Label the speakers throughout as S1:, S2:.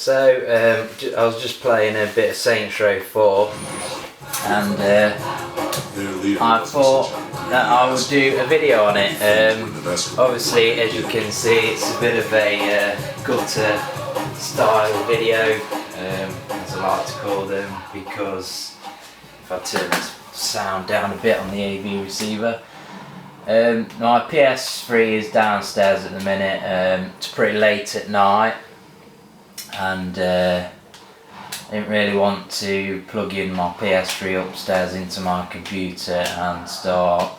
S1: So I was just playing a bit of Saints Row 4 and I thought that I would do a video on it. Obviously, as you can see, it's a bit of a gutter style video, as I like to call them, because if I turn the sound down a bit on the AV receiver. My PS3 is downstairs at the minute. It's pretty late at night and I didn't really want to plug in my PS3 upstairs into my computer and start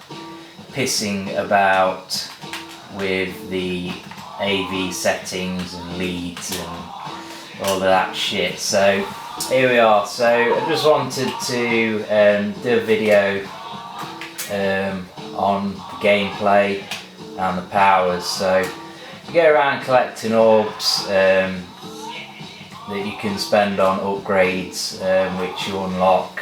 S1: pissing about with the AV settings and leads and all of that shit. So here we are. So I just wanted to do a video on the gameplay and the powers. So you go around collecting orbs that you can spend on upgrades, which you unlock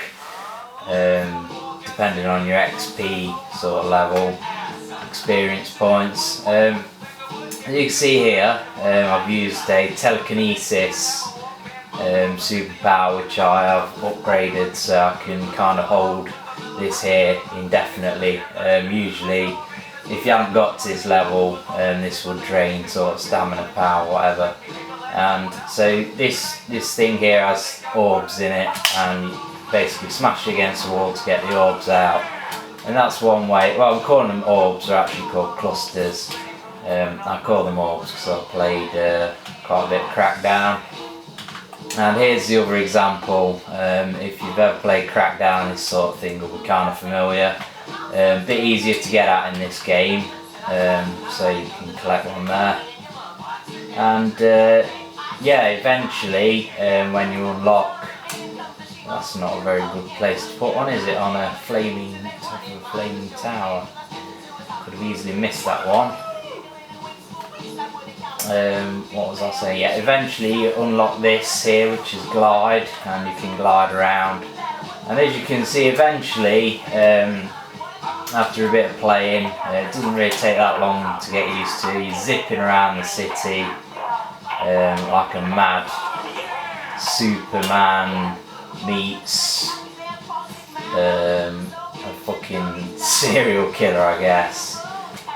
S1: depending on your XP sort of level, experience points. As you can see here, I've used a telekinesis superpower, which I have upgraded so I can kind of hold this here indefinitely. Usually if you haven't got to this level, this will drain sort of stamina, power, whatever. And so this thing here has orbs in it, and you basically smash it against the wall to get the orbs out. And that's one way. Well, I'm calling them orbs, they're actually called clusters. I call them orbs because I played quite a bit of Crackdown. And here's the other example. If you've ever played Crackdown, this sort of thing will be kind of familiar. A bit easier to get at in this game, so you can collect one there. And yeah, eventually when you unlock, that's not a very good place to put one, is it? On a flaming top of a flaming tower. Could have easily missed that one. What was I saying? Yeah, eventually you unlock this here, which is glide, and you can glide around. And as you can see, eventually, after a bit of playing, it doesn't really take that long to get used to. You're zipping around the city like a mad Superman meets a fucking serial killer, I guess.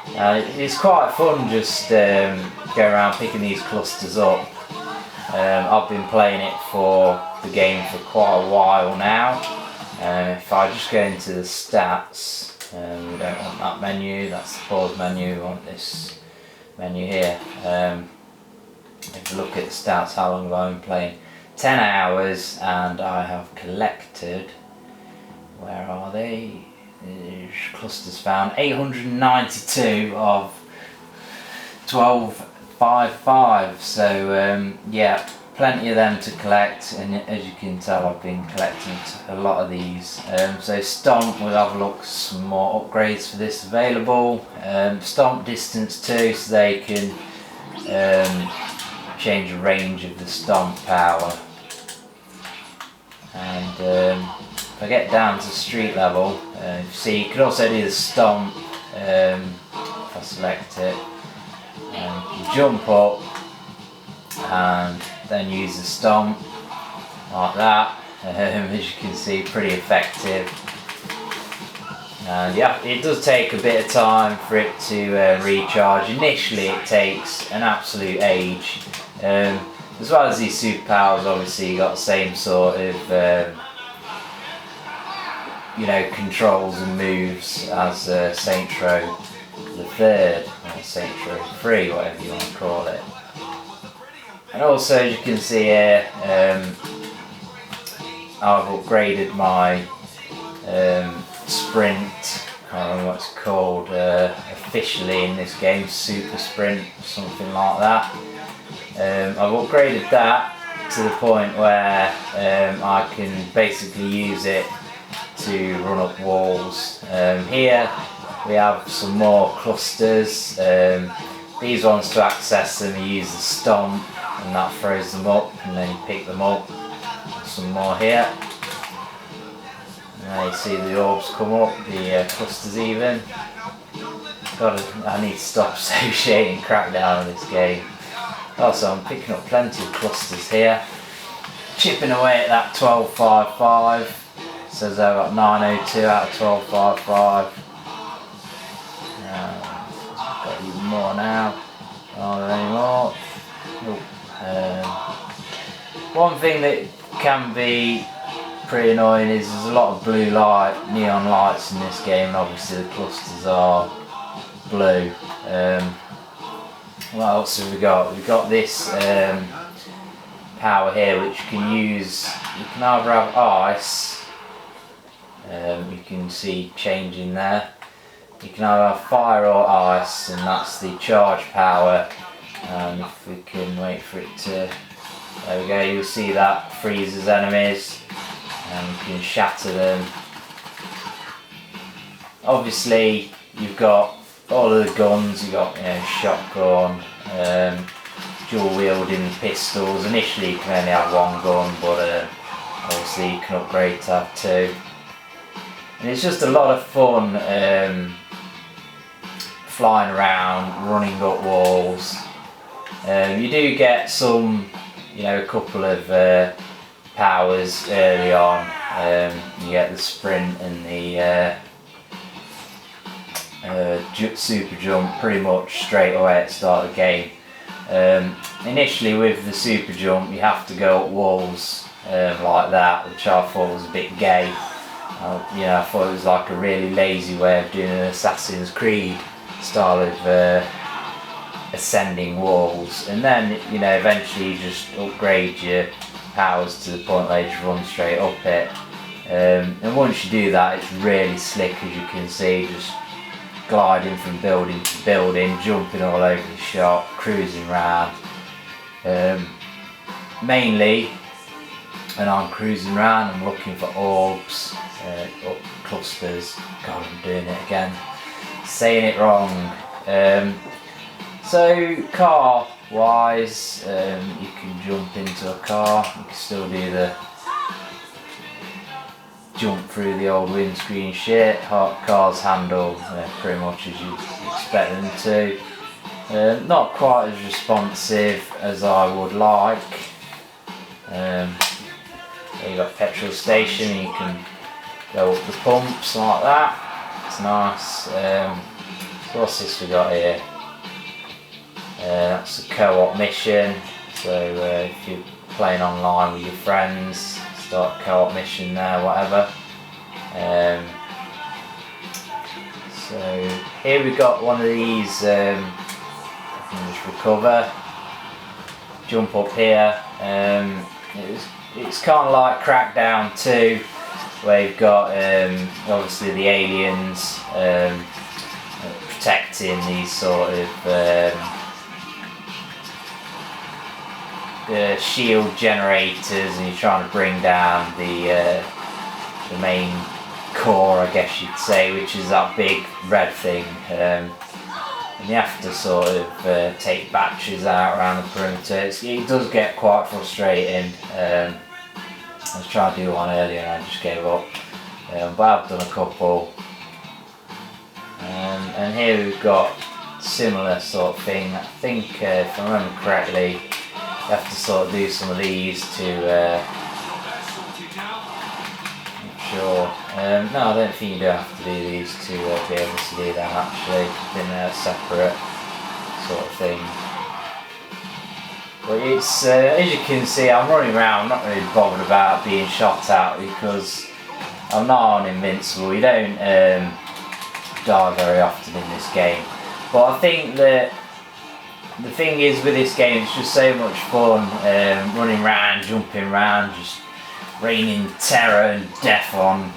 S1: It's quite fun just going around picking these clusters up. I've been playing it for the game for quite a while now. If I just go into the stats, we don't want that menu, that's the pause menu, we want this menu here. If you look at the stats, how long have I been playing? 10 hours, and I have collected, where are they? Clusters found, 892 of 1255, so yeah, plenty of them to collect. And as you can tell, I've been collecting a lot of these. So Stomp, we'll have a look, some more upgrades for this available. Stomp distance too, so they can change the range of the Stomp power. And if I get down to street level, see, you can also do the Stomp. If I select it, you jump up and then use the Stomp like that. As you can see, pretty effective. And yeah, it does take a bit of time for it to recharge. Initially it takes an absolute age. As well as these superpowers, obviously you got the same sort of you know, controls and moves as Saints Row the 3rd, or Saints Row 3, whatever you want to call it. And also, as you can see here, I've upgraded my sprint, I can't remember what it's called officially in this game, super sprint, something like that. I've upgraded that to the point where I can basically use it to run up walls. Here we have some more clusters. These ones, to access them, you use the Stomp and that throws them up, and then you pick them up. Some more here. Now you see the orbs come up, the clusters even. I need to stop associating Crackdown with this game. Also, I'm picking up plenty of clusters here. Chipping away at that 1255. Says I've got 902 out of 1255. Got even more now. Not anymore. Nope. One thing that can be pretty annoying is there's a lot of blue light, neon lights in this game, and obviously the clusters are blue. What else have we got? We've got this power here, which you can use. You can either have ice. You can see changing there. You can either have fire or ice, and that's the charge power. And if we can wait for it to, there we go, you'll see that freezes enemies and you can shatter them. Obviously you've got all of the guns, you've got shotgun, dual wielding pistols. Initially you can only have one gun, but obviously you can upgrade to have two. And it's just a lot of fun flying around, running up walls. You do get some, a couple of powers early on. You get the sprint and the super jump pretty much straight away at the start of the game. Initially with the super jump you have to go up walls like that, which I thought was a bit gay. I thought it was like a really lazy way of doing an Assassin's Creed style of ascending walls, and then eventually you just upgrade your powers to the point where you just run straight up it, and once you do that it's really slick, as you can see, just gliding from building to building, jumping all over the shop, cruising around. Mainly when I'm cruising around I'm looking for orbs, clusters. God, I'm doing it again, saying it wrong. So car wise, you can jump into a car, you can still do the jump through the old windscreen shit. Cars handle pretty much as you expect them to. Not quite as responsive as I would like. You've got a petrol station, you can go up the pumps like that, it's nice. So what's this we got here? That's a co-op mission, so if you're playing online with your friends, start a co-op mission there, whatever. So here we've got one of these, I can just recover, jump up here. It's kind of like Crackdown 2, where you've got obviously the aliens protecting these sort of shield generators, and you're trying to bring down the main core, I guess you'd say, which is that big red thing. And you have to sort of take batteries out around the perimeter. It does get quite frustrating. I was trying to do one earlier and I just gave up. But I've done a couple. And here we've got similar sort of thing. I think if I remember correctly, you have to sort of do some of these to, not sure. No, I don't think you do have to do these to be able to do that actually. I think they're separate sort of thing. But it's, as you can see, I'm running around, I'm not really bothered about being shot at because I'm not on invincible. You don't die very often in this game. But I think that the thing is with this game, it's just so much fun, running around, jumping around, just raining terror and death on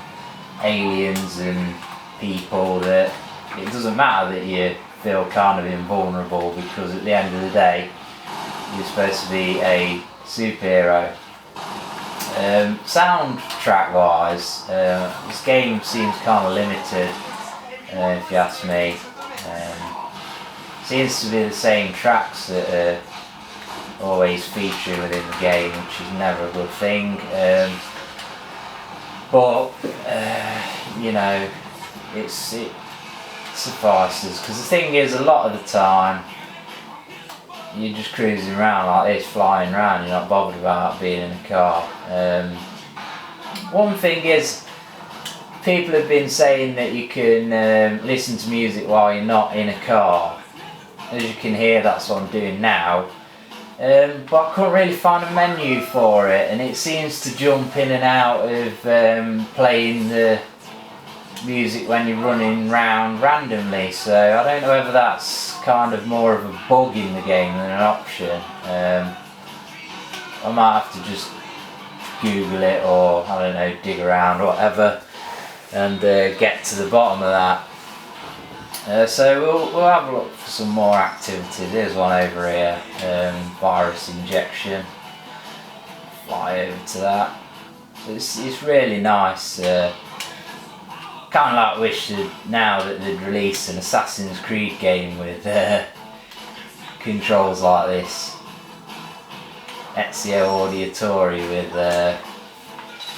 S1: aliens and people, that it doesn't matter that you feel kind of invulnerable, because at the end of the day you're supposed to be a superhero. Soundtrack wise, this game seems kind of limited, if you ask me. Seems to be the same tracks that are always featuring within the game, which is never a good thing. But it suffices, because the thing is, a lot of the time you're just cruising around like this, flying around, you're not bothered about being in a car. One thing is, people have been saying that you can listen to music while you're not in a car. As you can hear, that's what I'm doing now. But I couldn't really find a menu for it, and it seems to jump in and out of playing the music when you're running round randomly, so I don't know whether that's kind of more of a bug in the game than an option. I might have to just Google it, or I don't know, dig around or whatever, and get to the bottom of that. So we'll have a look for some more activity. There's one over here, virus injection. Fly over to that. So it's really nice. Kind of like wish that now that they'd release an Assassin's Creed game with controls like this. Ezio Auditore with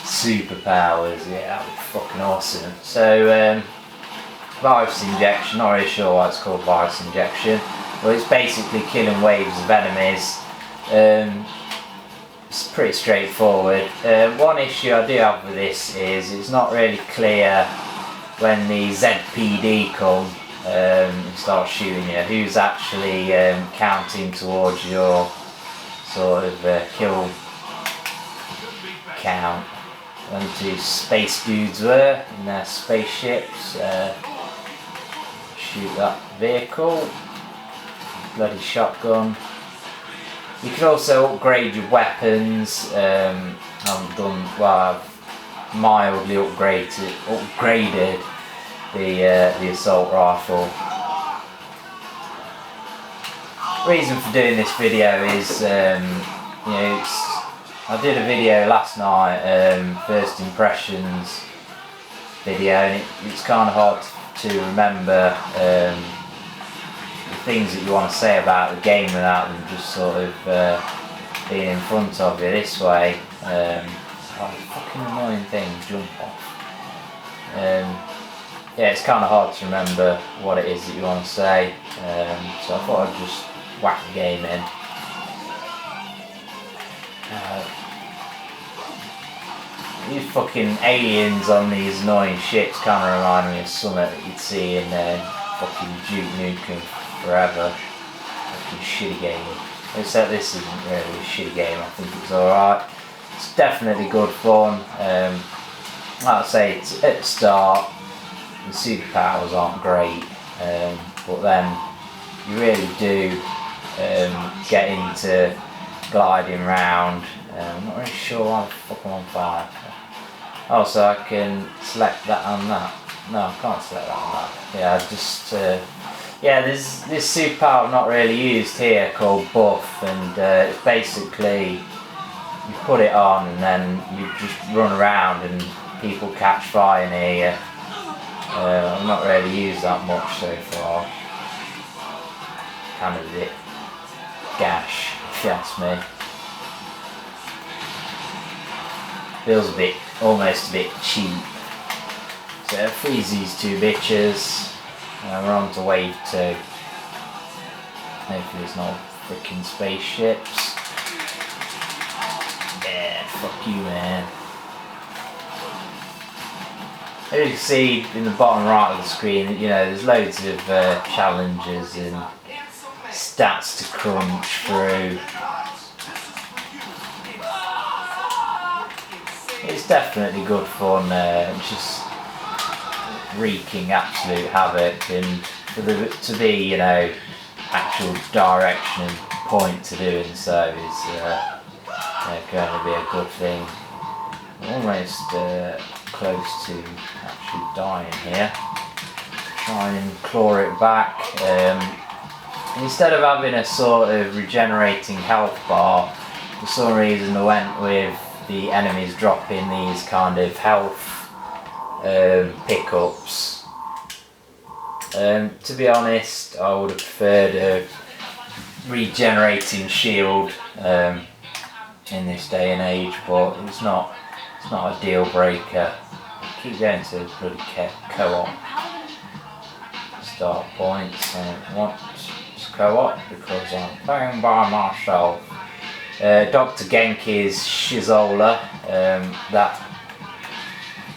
S1: superpowers. Yeah, that would be fucking awesome. So virus injection, not really sure why it's called virus injection, but it's basically killing waves of enemies. It's pretty straightforward. One issue I do have with this is it's not really clear when the ZPD come and start shooting you, who's actually counting towards your sort of kill count. When two space dudes were in their spaceships. Shoot that vehicle. Bloody shotgun. You can also upgrade your weapons. I haven't done, well, I've mildly upgraded the assault rifle. Reason for doing this video is, you know, I did a video last night, first impressions video, and it's kind of hard to remember the things that you want to say about the game without them just sort of being in front of you this way. Fucking annoying thing, jump off. Yeah, it's kind of hard to remember what it is that you want to say, so I thought I'd just whack the game in. These fucking aliens on these annoying ships kind of remind me of something that you'd see in fucking Duke Nukem Forever. Fucking shitty game. Except this isn't really a shitty game, I think it's alright. It's definitely good fun. Like I say, it's at the start, the superpowers aren't great, but then you really do get into gliding around. I'm not really sure why the fuck I'm on fire. Oh, so I can select that and that. No, I can't select that and that. Yeah, just yeah, there's this superpower I've not really used here called Buff, and it's basically you put it on and then you just run around and people catch fire near you. I've not really used that much so far. Kind of a bit gash, if you ask me. Feels a bit, almost a bit cheap. So freeze these two bitches. We're on to wave 2. Hopefully it's not freaking spaceships. Yeah, fuck you, man. As you can see in the bottom right of the screen, you know, there's loads of challenges and stats to crunch through. It's definitely good fun, just wreaking absolute havoc, and for there to be, you know, actual direction and point to doing so is going to be a good thing. Almost close to actually dying here. Try and claw it back. Instead of having a sort of regenerating health bar, for some reason I went with the enemies dropping these kind of health pickups. To be honest, I would have preferred a regenerating shield in this day and age, but it's not a deal breaker. Keep going to the bloody co-op start points. Just co-op because I'm playing by myself. Dr. Genki's Shizola, that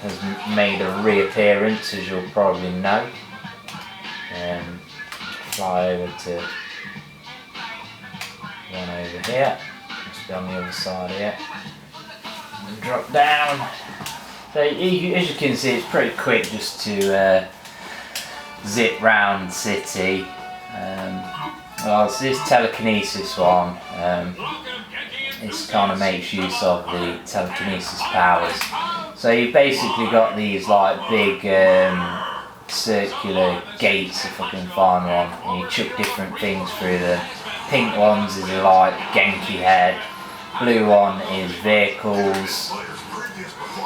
S1: has made a reappearance, as you'll probably know. Fly over to one over here, must be on the other side here, and drop down. So as you can see, it's pretty quick just to zip round the city. Well, so this telekinesis one, this kind of makes use of the telekinesis powers. So you've basically got these like big circular gates, if I can find one, and you chuck different things through them. Pink ones is like Genki head, blue one is vehicles,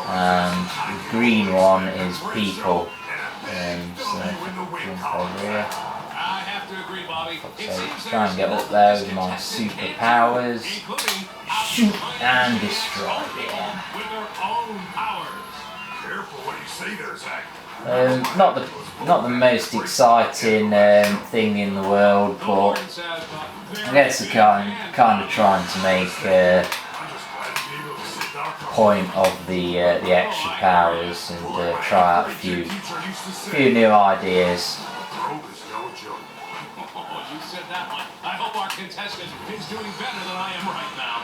S1: and the green one is people. So jump over here. So try and get up there with my superpowers. Shoot and destroy. Yeah. Not the most exciting thing in the world, but I guess they're kind of trying to make a point of the extra powers and try out a few new ideas.
S2: I hope our contestant is doing better than I am right now.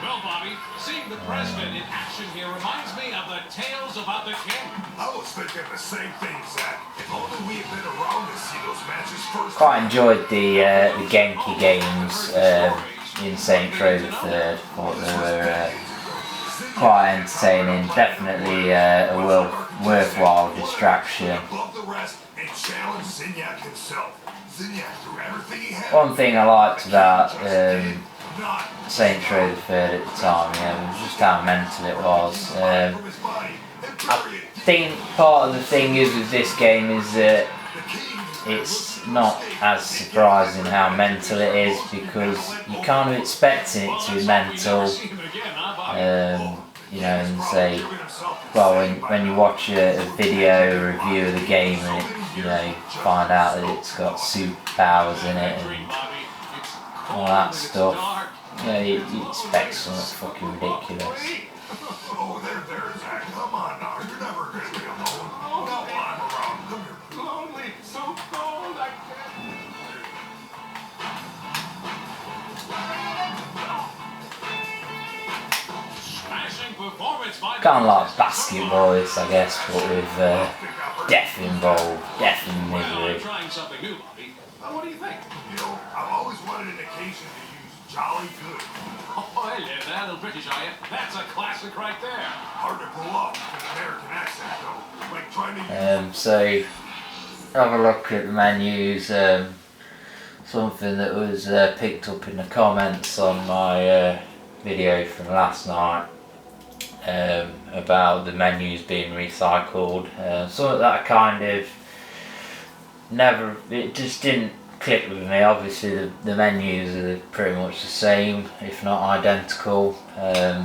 S2: Well, Bobby, seeing the president in action here reminds me of the tales about the king.
S3: I was thinking the same thing, Zach. If only we had been around to see those matches first.
S1: Quite enjoyed the Genki games in Saints Row the Third. Thought they were quite entertaining. Definitely a worthwhile distraction. One thing I liked about Saints Row the Third at the time, was just how mental it was. I think part of the thing is with this game is that it's not as surprising how mental it is, because you're kind of expecting it to be mental. And say, well, when you watch a video review of the game and you find out that it's got superpowers in it and all that stuff, you expect something fucking ridiculous.
S3: Oh, there, Zach. Come on now. You're never going to be alone. Don't wander around. Come here. Lonely, so cold, I can't.
S1: Kind of like basketball, I guess, but with death involved, death and misery.
S2: Trying something new, Bobby. What do you think?
S3: I've always wanted an occasion to use Jolly Good.
S2: Oh, hello there, little British, are you? That's a classic right there.
S3: Hard to pull off with an American accent, though. Like trying to
S1: So, have a look at the menus. Something that was picked up in the comments on my video from last night. About the menus being recycled. Something that I kind of it just didn't click with me. Obviously the menus are pretty much the same, if not identical. As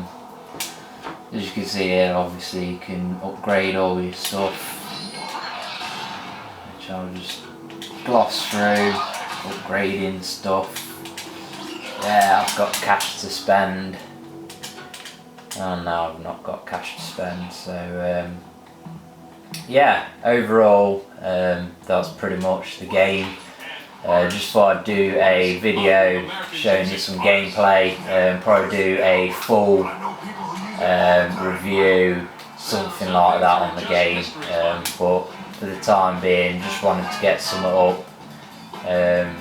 S1: you can see here, obviously you can upgrade all your stuff, which I'll just gloss through. Upgrading stuff. Yeah, I've got cash to spend. And now I've not got cash to spend, so yeah, overall that's pretty much the game. Just thought I'd do a video showing you some gameplay, probably do a full review, something like that on the game, but for the time being just wanted to get some up and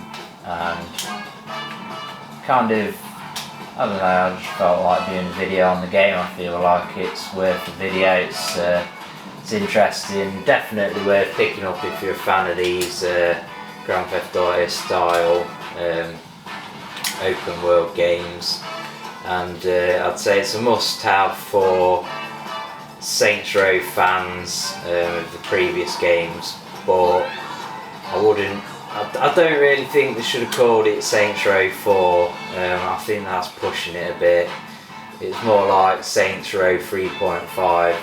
S1: kind of, I don't know, I just felt like doing a video on the game. I feel like it's worth the video, it's interesting, definitely worth picking up if you're a fan of these Grand Theft Auto style open world games, and I'd say it's a must have for Saints Row fans of the previous games, but I don't really think they should have called it Saints Row 4. I think that's pushing it a bit. It's more like Saints Row 3.5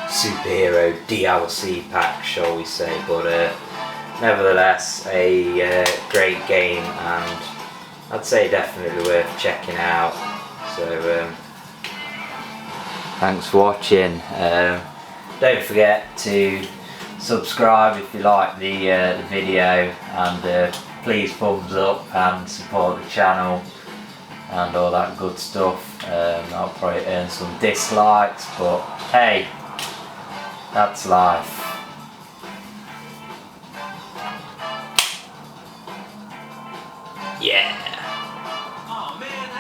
S1: superhero DLC pack, shall we say. But nevertheless, a great game, and I'd say definitely worth checking out. So thanks for watching. Don't forget to subscribe if you like the video, and please thumbs up and support the channel and all that good stuff. I'll probably earn some dislikes, but hey, that's life. Yeah.